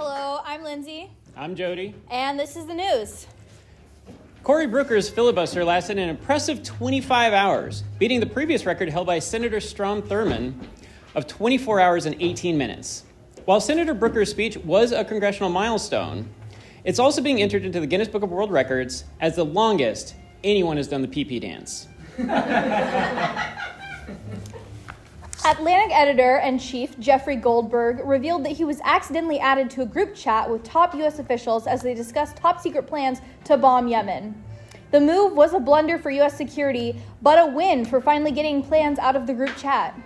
Hello, I'm Lindsay. I'm Jody. And this is the news. Cory Booker's filibuster lasted an impressive 25 hours, beating the previous record held by Senator Strom Thurmond of 24 hours and 18 minutes. While Senator Booker's speech was a congressional milestone, it's also being entered into the Guinness Book of World Records as the longest anyone has done the pee-pee dance. Atlantic editor-in-chief Jeffrey Goldberg revealed that he was accidentally added to a group chat with top U.S. officials as they discussed top-secret plans to bomb Yemen. The move was a blunder for U.S. security, but a win for finally getting plans out of the group chat.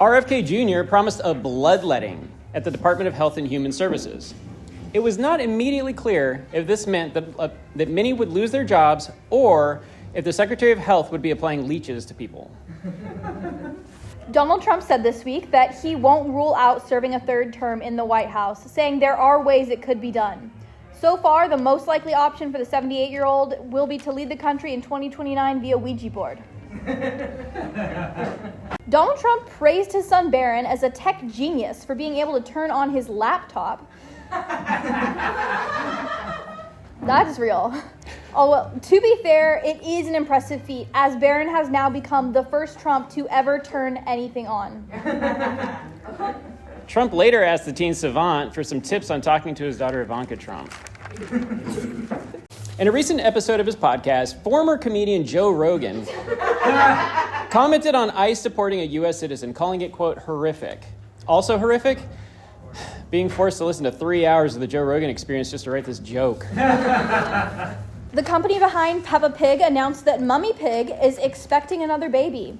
RFK Jr. promised a bloodletting at the Department of Health and Human Services. It was not immediately clear if this meant that many would lose their jobs or if the Secretary of Health would be applying leeches to people. Donald Trump said this week that he won't rule out serving a third term in the White House, saying there are ways it could be done. So far, the most likely option for the 78-year-old will be to lead the country in 2029 via Ouija board. Donald Trump praised his son Barron as a tech genius for being able to turn on his laptop. That is real. Oh, well, to be fair, it is an impressive feat, as Barron has now become the first Trump to ever turn anything on. Trump later asked the teen savant for some tips on talking to his daughter Ivanka Trump. In a recent episode of his podcast, former comedian Joe Rogan commented on ICE deporting a U.S. citizen, calling it, quote, horrific. Also horrific? Being forced to listen to 3 hours of the Joe Rogan Experience just to write this joke. The company behind Peppa Pig announced that Mummy Pig is expecting another baby.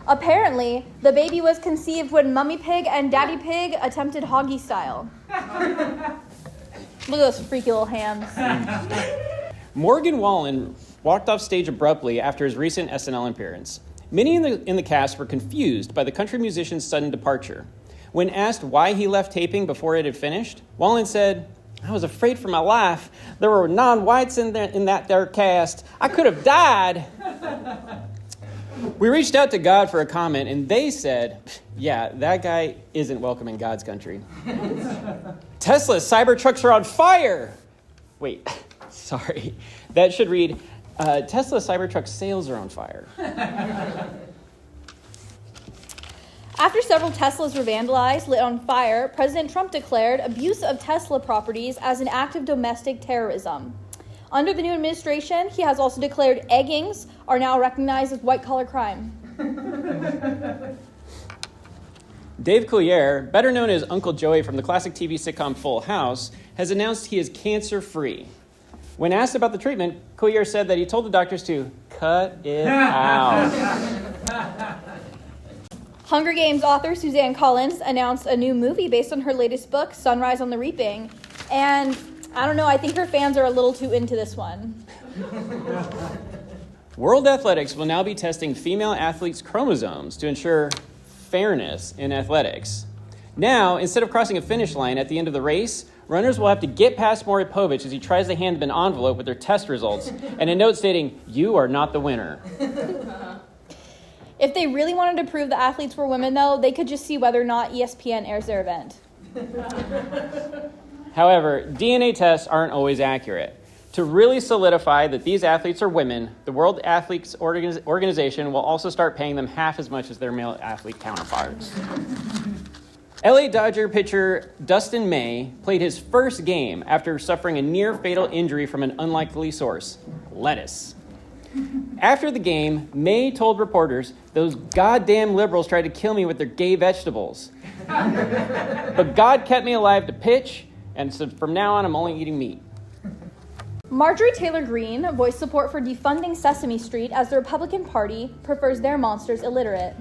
Apparently, the baby was conceived when Mummy Pig and Daddy Pig attempted hoggy style. Look at those freaky little hands. Morgan Wallen walked off stage abruptly after his recent SNL appearance. Many in the cast were confused by the country musician's sudden departure. When asked why he left taping before it had finished, Wallen said, "I was afraid for my life. There were non-whites in that there cast. I could have died." We reached out to God for a comment, and they said, "Yeah, that guy isn't welcome in God's country." Tesla Cybertrucks are on fire. Wait, sorry. That should read, Tesla Cybertruck sales are on fire. After several Teslas were vandalized, lit on fire, President Trump declared abuse of Tesla properties as an act of domestic terrorism. Under the new administration, he has also declared eggings are now recognized as white-collar crime. Dave Coulier, better known as Uncle Joey from the classic TV sitcom Full House, has announced he is cancer-free. When asked about the treatment, Coulier said that he told the doctors to cut it out. Hunger Games author Suzanne Collins announced a new movie based on her latest book, Sunrise on the Reaping. And I don't know, I think her fans are a little too into this one. World Athletics will now be testing female athletes' chromosomes to ensure fairness in athletics. Now, instead of crossing a finish line at the end of the race, runners will have to get past Maury Povich as he tries to hand them an envelope with their test results and a note stating, "You are not the winner." If they really wanted to prove the athletes were women, though, they could just see whether or not ESPN airs their event. However, DNA tests aren't always accurate. To really solidify that these athletes are women, the World Athletes Organization will also start paying them half as much as their male athlete counterparts. LA Dodger pitcher Dustin May played his first game after suffering a near-fatal injury from an unlikely source, lettuce. After the game, May told reporters, "Those goddamn liberals tried to kill me with their gay vegetables. But God kept me alive to pitch, and so from now on I'm only eating meat." Marjorie Taylor Greene voiced support for defunding Sesame Street as the Republican Party prefers their monsters illiterate.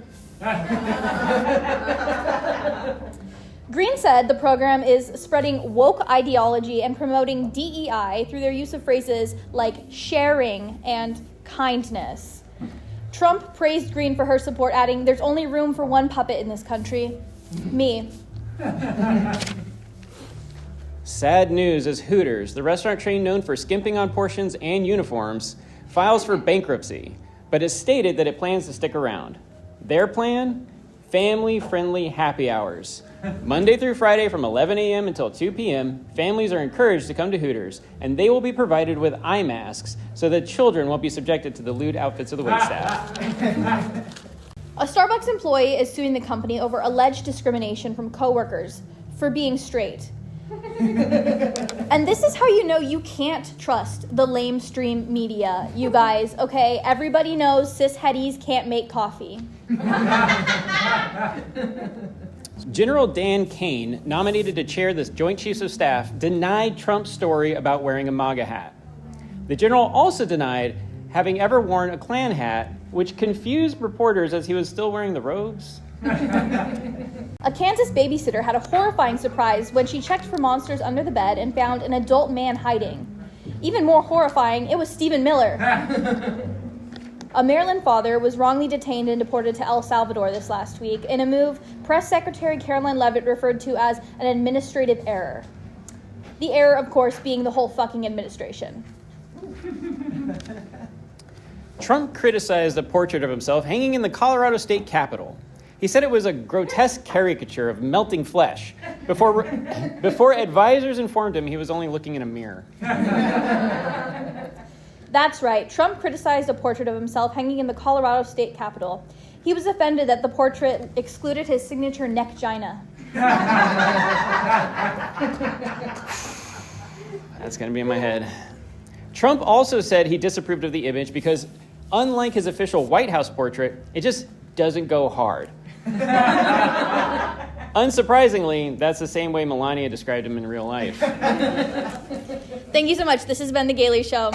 Greene said the program is spreading woke ideology and promoting DEI through their use of phrases like sharing and kindness. Trump praised Greene for her support, adding, "There's only room for one puppet in this country. Me." Sad news as Hooters, the restaurant chain known for skimping on portions and uniforms, files for bankruptcy, but has stated that it plans to stick around. Their plan? family-friendly happy hours. Monday through Friday from 11 a.m. until 2 p.m., families are encouraged to come to Hooters, and they will be provided with eye masks so that children won't be subjected to the lewd outfits of the waitstaff. A Starbucks employee is suing the company over alleged discrimination from coworkers for being straight. And this is how you know you can't trust the lamestream media, you guys, okay? Everybody knows cis-hetties can't make coffee. General Dan Kane, nominated to chair the Joint Chiefs of Staff, denied Trump's story about wearing a MAGA hat. The general also denied having ever worn a Klan hat, which confused reporters as he was still wearing the robes. A Kansas babysitter had a horrifying surprise when she checked for monsters under the bed and found an adult man hiding. Even more horrifying, it was Stephen Miller. A Maryland father was wrongly detained and deported to El Salvador this last week in a move Press Secretary Caroline Leavitt referred to as an administrative error. The error, of course, being the whole fucking administration. Trump criticized a portrait of himself hanging in the Colorado State Capitol. He said it was a grotesque caricature of melting flesh before advisors informed him he was only looking in a mirror. That's right. Trump criticized a portrait of himself hanging in the Colorado State Capitol. He was offended that the portrait excluded his signature neck-gina. That's going to be in my head. Trump also said he disapproved of the image because, unlike his official White House portrait, it just doesn't go hard. Unsurprisingly, that's the same way Melania described him in real life. Thank you so much. This has been The Gailey Show.